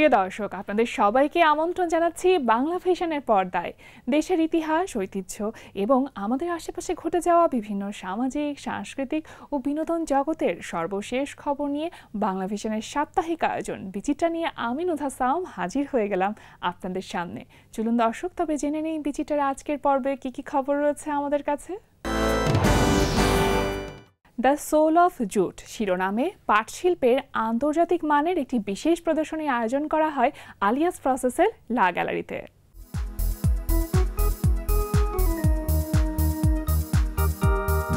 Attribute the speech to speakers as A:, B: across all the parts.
A: প্রিয় দর্শক, আপনাদের সবাইকে আমন্ত্রণ জানাচ্ছি বাংলা ভিশনের পর্দায়। দেশের ইতিহাস, ঐতিহ্য এবং আমাদের আশেপাশে ঘটে যাওয়া বিভিন্ন সামাজিক, সাংস্কৃতিক ও বিনোদন জগতের সর্বশেষ খবর নিয়ে বাংলা ভিশনের সাপ্তাহিক আয়োজন বিচিত্রা নিয়ে আমি নুধা সাম হাজির হয়ে গেলাম আপনাদের সামনে। চলুন দর্শক, তবে জেনে নেই বিচিত্রার আজকের পর্বে কি কি খবর রয়েছে আমাদের কাছে। দ্য সোল অফ জুট শিরোনামে পাটশিল্পের আন্তর্জাতিক মানের একটি বিশেষ প্রদর্শনী আয়োজন করা হয় আলিয়াস প্রসেসের লা গ্যালারিতে।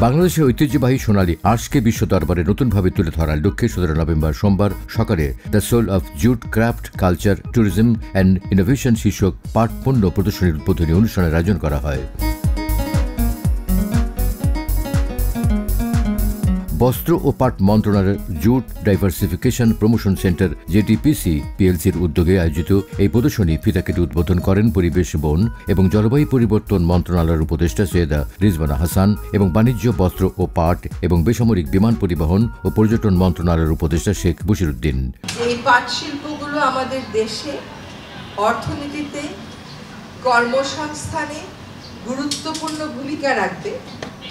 B: বাংলাদেশের ঐতিহ্যবাহী সোনালী আর্টসকে বিশ্ব দরবারে নতুনভাবে তুলে ধরার লক্ষ্যে 17 নভেম্বর সোমবার সকালে the soul of jute craft culture tourism and innovation শীর্ষক পাট পণ্য প্রদর্শনীর উদ্বোধনী অনুষ্ঠানের আয়োজন করা হয়। বস্ত্র ও পাট মন্ত্রণালয়ের জুট ডাইভার্সিফিকেশন প্রমোশন সেন্টার জেটিপিসি পিএলসির উদ্যোগে আয়োজিত এই প্রদর্শনী ফিতা কেটে উদ্বোধন করেন পরিবেশ, বন এবং জলবায়ু পরিবর্তন মন্ত্রণালয়ের উপদেষ্টা সৈয়দা রিজওয়ানা হাসান এবং বাণিজ্য, বস্ত্র ও পাট এবং বেসামরিক বিমান পরিবহন ও পর্যটন মন্ত্রণালয়ের উপদেষ্টা শেখ বশিরউদ্দিন।
C: এই পাট শিল্পগুলো আমাদের দেশে অর্থনীতিতে, কর্মসংস্থানে গুরুত্বপূর্ণ ভূমিকা রাখবে,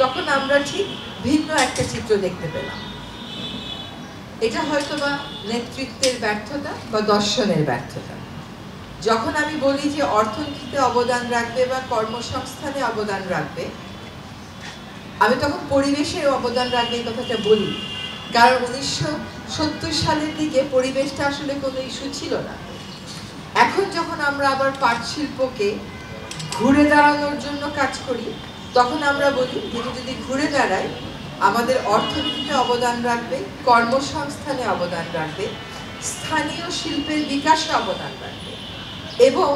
C: তখন আমরা ঠিক ভিন্ন একটা চিত্র দেখতে পেলাম। এটা হয়তোবা নেতৃত্বের ব্যর্থতা বা দর্শনের ব্যর্থতা। যখন আমি বলি যে অর্থনীতিতে অবদান রাখবে বা কর্মসংস্থানে অবদান রাখবে, আমি তখন পরিবেশের অবদান রাখবে এই কথাটা বলি, কারণ 1970 সালের দিকে পরিবেশটা আসলে কোনো ইস্যু ছিল না। এখন যখন আমরা আবার পাট শিল্পকে ঘুরে দাঁড়ানোর জন্য কাজ করি, তখন আমরা বলি যে যদি ঘুরে দাঁড়ায়, আমাদের অর্থনীতিতে অবদান রাখবে, কর্মসংস্থানে অবদান রাখবে, স্থানীয় শিল্পের বিকাশে অবদান রাখবে এবং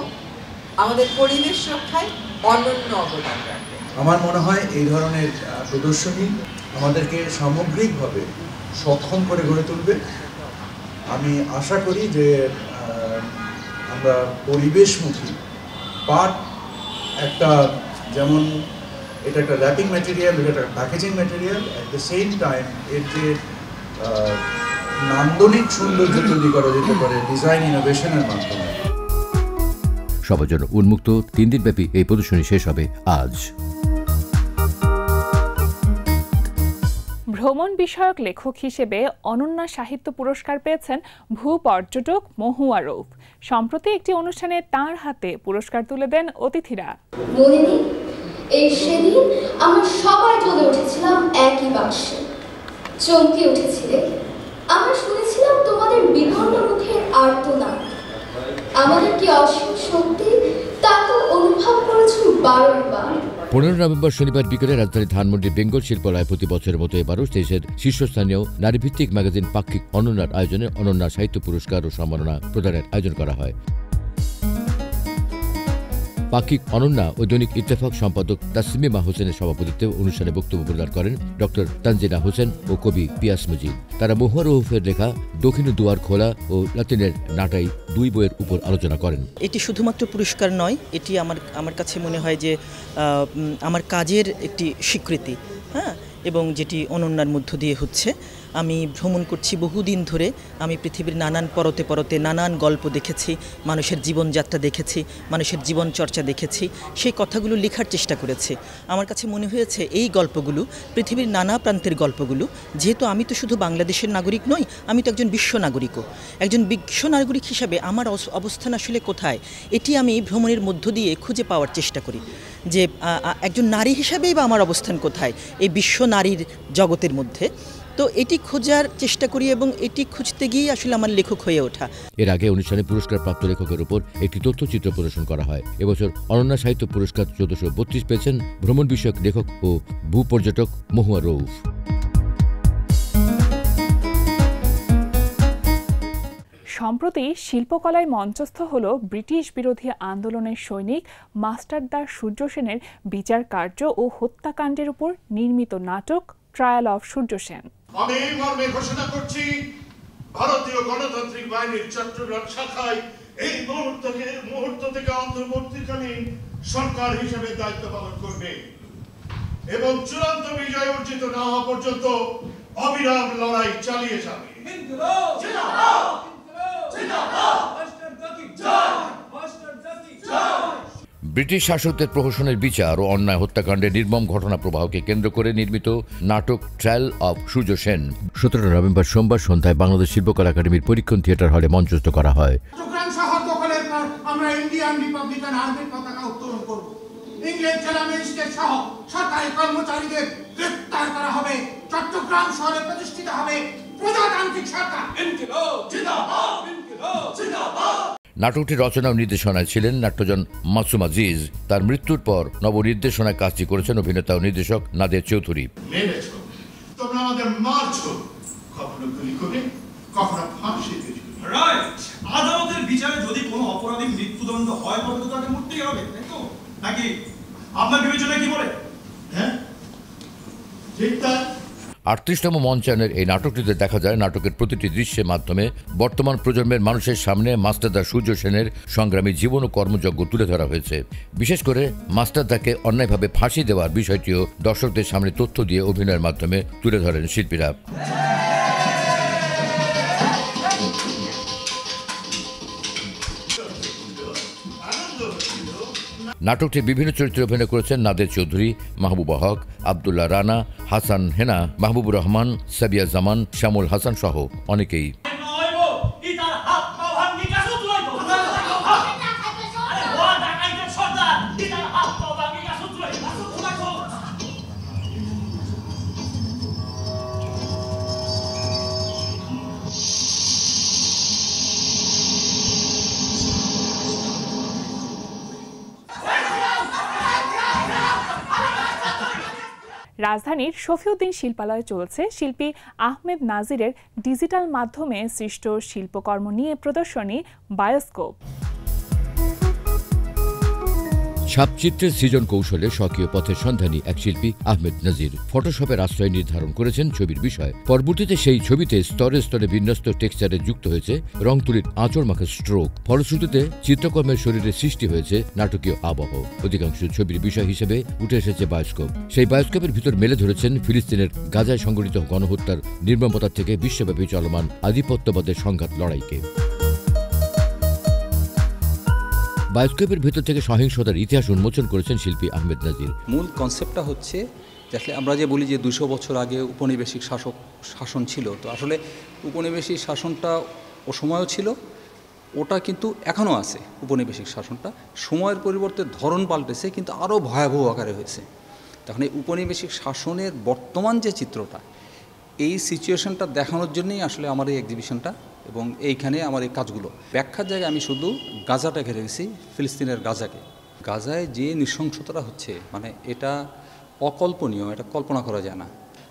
C: আমাদের পরিবেশ রক্ষায় অনন্য অবদান রাখবে।
D: আমার মনে হয় এই ধরনের প্রদর্শনী আমাদেরকে সামগ্রিকভাবে সক্ষম করে গড়ে তুলবে। আমি আশা করি যে আমরা পরিবেশমুখী পাট একটা, যেমন এটা একটা র্যাপিং ম্যাটেরিয়াল, এটা একটা packaging material, at the same time এর যে নান্দনিক সৌন্দর্য তৈরি করা যেতে পারে ডিজাইন ইনোভেশনের মাধ্যমে।
B: সবার জন্য উন্মুক্ত 3 দিনব্যাপী এই প্রদর্শনী শেষ হবে আজ।
A: ভ্রমণ বিষয়ক লেখক হিসেবে অনন্য সাহিত্য পুরস্কার পেয়েছেন ভূপর্যটক মহুয়া রৌফ। সম্প্রতি একটি অনুষ্ঠানে তার হাতে পুরস্কার তুলে দেন অতিথিরা।
E: এই সেদিন আমরা সবাই জ্বলে উঠেছিলাম একই বাক্সে, চমকে উঠেছিলে। আমরা শুনেছিলাম তোমাদের বিভন্ন মুখের আর্তনাদ। আমাদের কি অসীম শক্তি তা তো অনুভব করেছো বারবার।
B: 15 নভেম্বর শনিবার বিকেলে রাজধানী ধানমন্ডির বেঙ্গল শিল্পালয়ে প্রতি বছরের মতো এবারও দেশের শীর্ষস্থানীয় নারীভিত্তিক ম্যাগাজিন পাক্ষিক অনন্যার আয়োজনে অনন্যা সাহিত্য পুরস্কার ও সম্মাননা প্রদানের আয়োজন করা হয়। পাক্ষিক অনন্যা ও দৈনিক ইত্তেফাক সম্পাদক তাসমিমা হোসেনের সভাপতিত্বে অনুষ্ঠানে বক্তব্য প্রদান করেন ডক্টর তানজিনা হোসেন ও কবি পিয়াস মজিদ। তারা মহুয়া রৌফের লেখা দক্ষিণে দুয়ার খোলা ও লাতিনের নাটাই 2 বইয়ের উপর আলোচনা করেন।
F: এটি শুধুমাত্র পুরস্কার নয়, এটি আমার কাছে মনে হয় যে আমার কাজের একটি স্বীকৃতি, হ্যাঁ, এবং যেটি অনন্যার মধ্য দিয়ে হচ্ছে। আমি ভ্রমণ করছি বহুদিন ধরে, আমি পৃথিবীর নানান পরতে পরতে নানান গল্প দেখেছি, মানুষের জীবনযাত্রা দেখেছি, মানুষের জীবন চর্চা দেখেছি, সেই কথাগুলো লেখার চেষ্টা করেছি। আমার কাছে মনে হয়েছে এই গল্পগুলো, পৃথিবীর নানা প্রান্তের গল্পগুলো, যেহেতু আমি তো শুধু বাংলাদেশের নাগরিক নই, আমি তো একজন বিশ্ব নাগরিকও। একজন বিশ্ব নাগরিক হিসাবে আমার অবস্থান আসলে কোথায়, এটি আমি ভ্রমণের মধ্য দিয়ে খুঁজে পাওয়ার চেষ্টা করি, যে একজন নারী হিসাবেই বা আমার অবস্থান কোথায় এই বিশ্ব নারীর জগতের মধ্যে। তো এটি খোঁজার চেষ্টা করি এবং এটি খুঁজতে গিয়ে আসলে আমার লেখক হয়ে ওঠা।
B: এর আগে অনুষ্ঠানে পুরস্কারপ্রাপ্ত লেখকের উপর একটি তথ্যচিত্র প্রদর্শন করা হয়। এবছর অনন্যা সাহিত্য পুরস্কার 1432 পেয়েছেন ভ্রমণ বিষয়ক লেখক ও ভূপর্যটক মহুয়া রৌফ।
A: সম্প্রতি শিল্পকলায় মঞ্চস্থ হল ব্রিটিশ বিরোধী আন্দোলনের সৈনিক মাস্টারদা সূর্য সেনের বিচার কার্য ও হত্যাকাণ্ডের উপর নির্মিত নাটক ট্রায়াল অফ সূর্য সেন।
G: আমি এই মর্মে ঘোষণা করছি, ভারতীয় গণতান্ত্রিক বাহিনীর চট্টগ্রাম শাখায় এই মুহূর্ত থেকে অন্তর্বর্তীকালীন সরকার হিসেবে দায়িত্ব পালন করবে এবং চূড়ান্ত বিজয় অর্জিত না হওয়া পর্যন্ত অবিরাম লড়াই চালিয়ে যাবে।
B: ব্রিটিশ শাসকদের প্রহসনের বিচার ও অন্যায় হত্যাকাণ্ডের নির্মম ঘটনা প্রবাহকে কেন্দ্র করে নির্মিত নাটক ট্রায়াল অব সূর্য সেন 17 নভেম্বর সোমবার সন্ধ্যায় বাংলাদেশ শিল্পকলা একাডেমির পরীক্ষণ থিয়েটার হলে মঞ্চস্থ করা হয়।
H: চট্টগ্রাম শহর দখলের পর আমরা ইন্ডিয়ান রিপাবলিকান আর্মির পতাকা উত্তোলন করব। ইংরেজ জেলা ম্যাজিস্ট্রেট সহ সরকারি কর্মচারীদের গ্রেফতার করা হবে। চট্টগ্রাম শহরে প্রতিষ্ঠিত হবে প্রজাতান্ত্রিক সরকার। ইনকিলাব জিন্দাবাদ, ইনকিলাব জিন্দাবাদ।
B: নাটকটি রচনা ও নির্দেশনায় ছিলেন নাট্যজন মাসুম আজিজ। তার মৃত্যুর পর নবনির্দেশনায় কাজটি করেছেন অভিনেতা ও নির্দেশক নাদের চৌধুরী।
G: তোমরা আমাদের মারছো, কখনো গুলি করে, কখনো ফাঁসি দিয়ে।
I: রাইট, আদালতের বিচারে যদি কোনো অপরাধী মৃত্যুদণ্ড হয় তবে তো তাকে মরতেই হবে, তাই তো? নাকি আপনার বিবেচনা কি বলে?
G: হ্যাঁ ঠিক তাই।
B: 38তম মঞ্চায়নের এই নাটকটিতে দেখা যায় নাটকের প্রতিটি দৃশ্যের মাধ্যমে বর্তমান প্রজন্মের মানুষের সামনে মাস্টারদা সূর্য সেনের সংগ্রামী জীবন ও কর্মযজ্ঞ তুলে ধরা হয়েছে। বিশেষ করে মাস্টারদাকে অন্যায়ভাবে ফাঁসি দেওয়ার বিষয়টিও দর্শকদের সামনে তথ্য দিয়ে অভিনয়ের মাধ্যমে তুলে ধরেন শিল্পীরা। নাটকটি বিভিন্ন চরিত্রে অভিনয় করেছেন নাদের চৌধুরী, মাহবুবা হক, আব্দুল্লাহ রানা, হাসান হেনা, মাহবুবুর রহমান, সাবিয়া জামান, শ্যামল হাসান সহ অনেকেই।
A: রাজধানীর শফিউদ্দিন শিল্পালয়ে চলছে শিল্পী আহমেদ নাজিরের ডিজিটাল মাধ্যমে সৃষ্ট শিল্পকর্ম নিয়ে প্রদর্শনী বায়োস্কোপ।
B: ছাপচিত্রের সৃজন কৌশলে স্বকীয় পথের সন্ধানী এক শিল্পী আহমেদ নাজির ফটোশপের আশ্রয় নির্ধারণ করেছেন ছবির বিষয়। পরবর্তীতে সেই ছবিতে স্তরে স্তরে বিন্যস্ত টেক্সচারে যুক্ত হয়েছে রং তুলির আঁচড় মাখা স্ট্রোক। ফলশ্রুতিতে চিত্রকর্মের শরীরে সৃষ্টি হয়েছে নাটকীয় আবহ। অধিকাংশ ছবির বিষয় হিসেবে উঠে এসেছে বায়োস্কোপ। সেই বায়োস্কোপের ভিতর মেলে ধরেছেন ফিলিস্তিনের গাজায় সংঘটিত গণহত্যার নির্মমতা থেকে বিশ্বব্যাপী চলমান আধিপত্যবাদের সংঘাত লড়াইকে। বায়োস্কোপের ভেতর থেকে সহিংসতার ইতিহাস উন্মোচন করেছেন শিল্পী আহমেদ নাজির।
J: মূল কনসেপ্টটা হচ্ছে দেখলে আমরা যে বলি যে 200 বছর আগে উপনিবেশিক শাসন ছিল, তো আসলে উপনিবেশিক শাসনটা ও সময়ও ছিল, ওটা কিন্তু এখনও আছে। উপনিবেশিক শাসনটা সময়ের পরিবর্তে ধরন পাল্টেছে, কিন্তু আরও ভয়াবহ আকারে হয়েছে। তখন এই উপনিবেশিক শাসনের বর্তমান যে চিত্রটা, এই সিচুয়েশনটা দেখানোর জন্যই আসলে আমার এই এক্সিবিশনটা এবং এইখানে আমার এই কাজগুলো। ব্যাখ্যার জায়গায় আমি শুধু গাজাটা ঘিরে গেছি, ফিলিস্তিনের গাজাকে। গাজায় যে নৃশংসতাটা হচ্ছে মানে এটা অকল্পনীয়, এটা কল্পনা করা যায় না।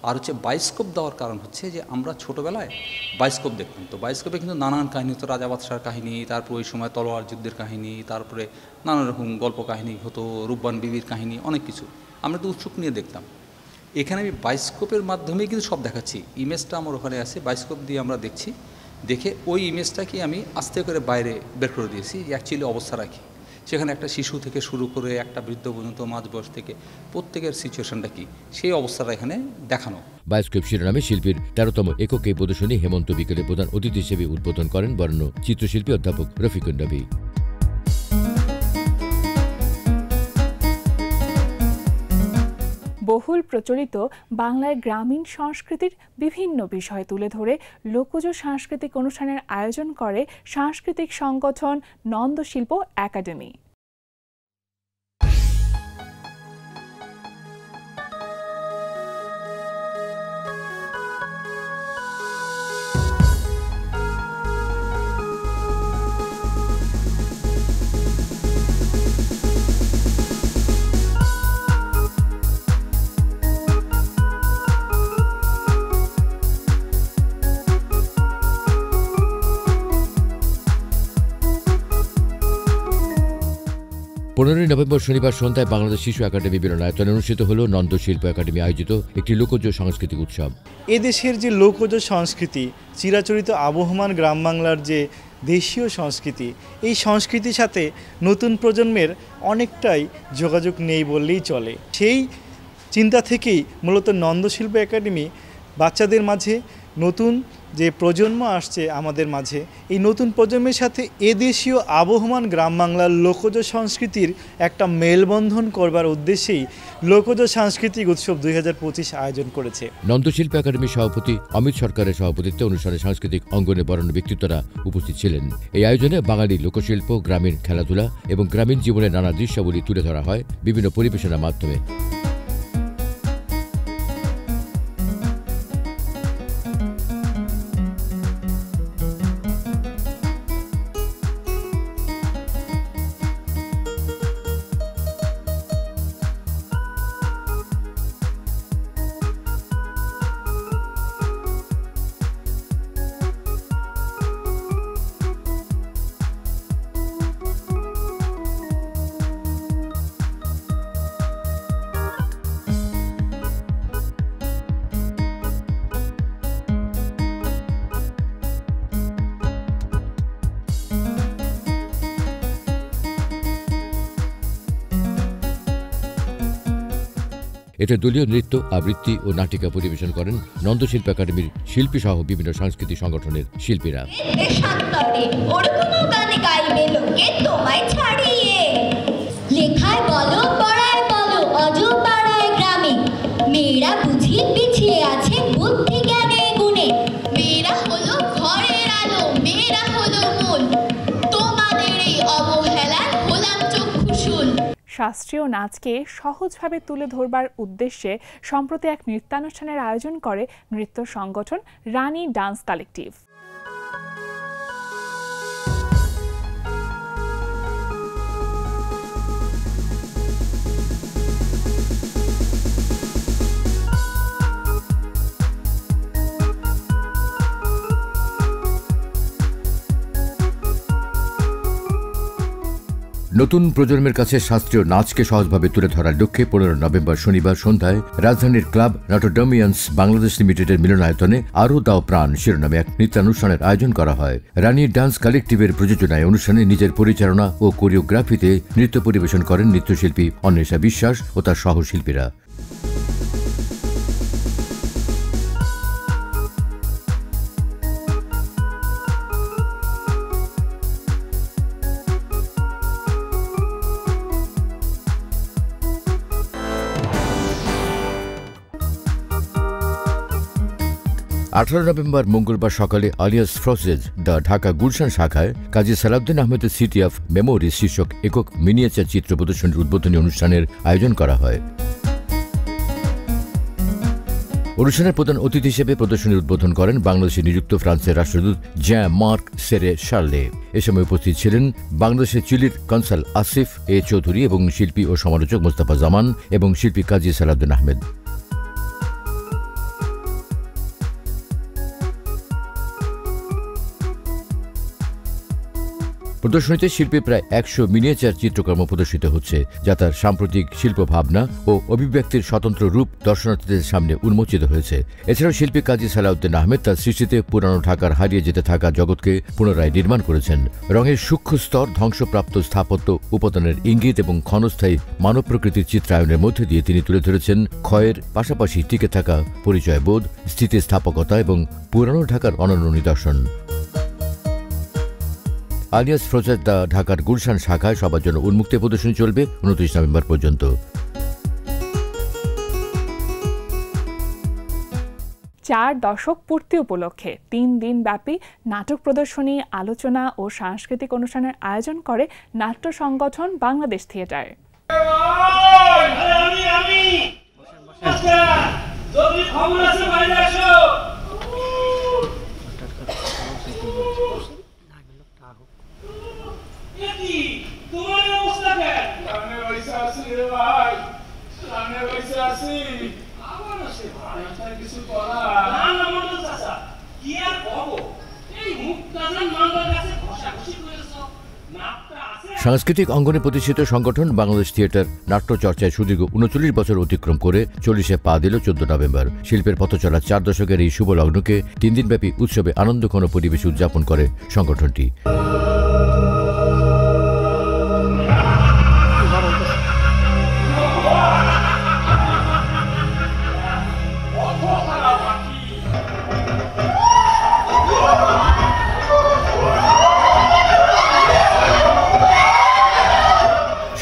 J: আর হচ্ছে বায়োস্কোপ দেওয়ার কারণ হচ্ছে যে আমরা ছোটোবেলায় বায়োস্কোপ দেখতাম, তো বায়োস্কোপে কিন্তু নানান কাহিনী হতো, রাজা বাদশার কাহিনী, তারপর ওই সময় তলোয়ার যুদ্ধের কাহিনী, তারপরে নানা রকম গল্প কাহিনী হতো, রূপবান বিবির কাহিনী, অনেক কিছু আমরা তো উৎসুক নিয়ে দেখতাম। এখানে আমি বায়োস্কোপের মাধ্যমেই কিন্তু সব দেখাচ্ছি। ইমেজটা আমার ওখানে আছে, বায়োস্কোপ দিয়ে আমরা দেখছি, দেখে ওই ইমেজটাকে আমি আস্তে করে বাইরে বের করে দিয়েছি, অ্যাকচুয়ালি অবস্থা রাখি। সেখানে একটা শিশু থেকে শুরু করে একটা বৃদ্ধ পর্যন্ত মাঝবয়স থেকে প্রত্যেকের সিচুয়েশনটা কি, সেই অবস্থাটা এখানে দেখানো।
B: বায়োস্কোপ শিরোনামে শিল্পীর 13তম একক এই প্রদর্শনী হেমন্ত বিকেলে প্রধান অতিথি হিসেবে উদ্বোধন করেন বরেণ্য চিত্রশিল্পী অধ্যাপক রফিকুন নবী।
A: বহুল প্রচলিত বাংলার গ্রামীণ সংস্কৃতির বিভিন্ন বিষয় তুলে ধরে লোকজ সাংস্কৃতিক অনুষ্ঠানের আয়োজন করে সাংস্কৃতিক সংগঠন নন্দশিল্প একাডেমি।
B: নভেম্বর শনিবার সন্ধ্যায় বাংলাদেশ শিশু একাডেমি মিলনায়তনে অনুষ্ঠিত হল নন্দ শিল্প একাডেমি আয়োজিত একটি লোকজ সাংস্কৃতিক উৎসব।
K: এদেশের যে লোকজ সংস্কৃতি, চিরাচরিত আবহমান গ্রাম বাংলার যে দেশীয় সংস্কৃতি, এই সংস্কৃতির সাথে নতুন প্রজন্মের অনেকটাই যোগাযোগ নেই বললেই চলে। সেই চিন্তা থেকেই মূলত নন্দ শিল্প একাডেমি বাচ্চাদের মাঝে নতুন যে প্রজন্ম আসছে আমাদের মাঝে, এই নতুন প্রজন্মের সাথে এদেশীয় আবহমান গ্রাম বাংলার লোকজ সংস্কৃতির একটা মেলবন্ধন করবার উদ্দেশ্যেই লোকজ সাংস্কৃতিক উৎসব 2025 আয়োজন করেছে।
B: নন্দশিল্প একাডেমির সভাপতি অমিত সরকারের সভাপতিত্বে অনুষ্ঠানে সাংস্কৃতিক অঙ্গনে বরেণ্য ব্যক্তিত্বরা উপস্থিত ছিলেন। এই আয়োজনে বাঙালি লোকশিল্প, গ্রামীণ খেলাধুলা এবং গ্রামীণ জীবনের নানা দৃশ্যাবলী তুলে ধরা হয় বিভিন্ন পরিবেশনার মাধ্যমে। এতে দলীয় নৃত্য, আবৃত্তি ও নাটিকা পরিবেশন করেন নন্দশিল্প একাডেমির শিল্পী সহ বিভিন্ন সাংস্কৃতিক সংগঠনের শিল্পীরা।
E: লেখায় বলো, পড়ায় বলো, অজপাড়ায় গ্রামে মেয়েরা বুঝিয়ে পিছিয়ে আছে বুদ্ধি জ্ঞানে গুণে। মেয়েরা হলো ঘরের আলো, মেয়েরা হলো মূল, তোমাদের এই অবহেলার হলাম চক্ষুশূল।
A: শাস্ত্রীয় নাচকে সহজভাবে তুলে ধরবার উদ্দেশ্যে সম্প্রতি এক নৃত্যানুষ্ঠানের আয়োজন করে নৃত্য সংগঠন রানী ডান্স কালেকটিভ।
B: নতুন প্রজন্মের কাছে শাস্ত্রীয় নাচকে সহজভাবে তুলে ধরার লক্ষ্যে 15 নভেম্বর শনিবার সন্ধ্যায় রাজধানীর ক্লাব নাটোডমিয়ান্স বাংলাদেশ লিমিটেডের মিলনায়তনে আরও দাও প্রাণ শিরোনামে এক নৃত্যানুষ্ঠানের আয়োজন করা হয়। রানী ডান্স কালেকটিভের প্রযোজনায় অনুষ্ঠানে নিজের পরিচালনা ও কোরিওগ্রাফিতে নৃত্য পরিবেশন করেন নৃত্যশিল্পী অন্বেষা বিশ্বাস ও তার সহশিল্পীরা। নভেম্বর মঙ্গলবার সকালে আলিয়াস ফ্রসেজ দ্য ঢাকা গুলশান শাখায় কাজী সালাউদ্দিন আহমেদের সিটি অফ মেমোরি শীর্ষক একক মিনিয়েচার চিত্র প্রদর্শনীর উদ্বোধনী অনুষ্ঠানের আয়োজন করা হয়। অনুষ্ঠানের প্রধান অতিথি হিসেবে প্রদর্শনীর উদ্বোধন করেন বাংলাদেশে নিযুক্ত ফ্রান্সের রাষ্ট্রদূত জ্যাঁ মার্ক সেরে শার্লে। এ সময় উপস্থিত ছিলেন বাংলাদেশের চিলির কনসাল আসিফ এ চৌধুরী এবং শিল্পী ও সমালোচক মোস্তফা জামান এবং শিল্পী কাজী সালাউদ্দিন আহমেদ। প্রদর্শনীতে শিল্পী প্রায় 100 মিনিয়েচার চিত্রকর্ম প্রদর্শিত হচ্ছে, যা তার সাম্প্রতিক শিল্প ভাবনা ও অভিব্যক্তির স্বতন্ত্র রূপ দর্শনার্থীদের সামনে উন্মোচিত হয়েছে। এছাড়াও শিল্পী কাজী সালাউদ্দিন আহমেদ তার সৃষ্টিতে পুরানো ঢাকার হারিয়ে যেতে থাকা জগৎকে পুনরায় নির্মাণ করেছেন। রঙের সূক্ষ্ম স্তর, ধ্বংসপ্রাপ্ত স্থাপত্য, উপাদানের ইঙ্গিত এবং ক্ষণস্থায়ী মানব প্রকৃতির চিত্রায়নের মধ্যে দিয়ে তিনি তুলে ধরেছেন ক্ষয়ের পাশাপাশি টিকে থাকা পরিচয়বোধ, স্থিতিস্থাপকতা এবং পুরানো ঢাকার অনন্য নিদর্শন। আলিয়াস ফ্রসেজ দ্য ঢাকার গুলশান শাখায় সবার জন্য উন্মুক্ত প্রদর্শনী চলবে 29 নভেম্বর পর্যন্ত।
A: 4 দশক পূর্তি উপলক্ষে 3 দিন ব্যাপী নাটক প্রদর্শনী, আলোচনা ও সাংস্কৃতিক অনুষ্ঠানের আয়োজন করে নাট্য সংগঠন বাংলাদেশ থিয়েটার।
B: সাংস্কৃতিক অঙ্গনে প্রতিষ্ঠিত সংগঠন বাংলাদেশ থিয়েটার নাট্য চর্চায় সুদীর্ঘ 39 বছর অতিক্রম করে 40-এ পা দিল 14 নভেম্বর। শিল্পের পথচলা 4 দশকের এই শুভ লগ্নকে 3 দিনব্যাপী উৎসবে আনন্দঘন পরিবেশ উদযাপন করে সংগঠনটি।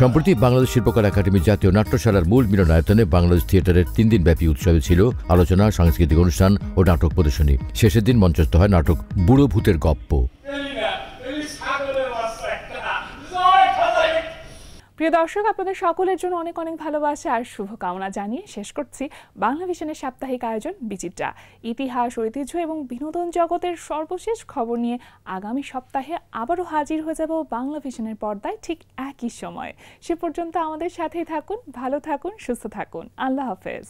B: সম্প্রতি বাংলাদেশ শিল্পকলা একাডেমি জাতীয় নাট্যশালার মূল মিলনায়তনে বাংলাদেশ থিয়েটারের 3 দিনব্যাপী উৎসবে ছিল আলোচনা, সাংস্কৃতিক অনুষ্ঠান ও নাটক প্রদর্শনী। শেষের দিন মঞ্চস্থ হয় নাটক বুড়ো ভূতের গপ্প।
A: প্রিয় দর্শক, আপনাদের সকলের জন্য অনেক অনেক ভালোবাসা আর শুভকামনা জানিয়ে শেষ করছি বাংলা ভিশনের সাপ্তাহিক আয়োজন বিচিত্রা। ইতিহাস, ঐতিহ্য এবং বিনোদন জগতের সর্বশেষ খবর নিয়ে আগামী সপ্তাহে আবারও হাজির হয়ে যাব বাংলা ভিশনের পর্দায় ঠিক একই সময়। সে পর্যন্ত আমাদের সাথেই থাকুন, ভালো থাকুন, সুস্থ থাকুন। আল্লাহ হাফেজ।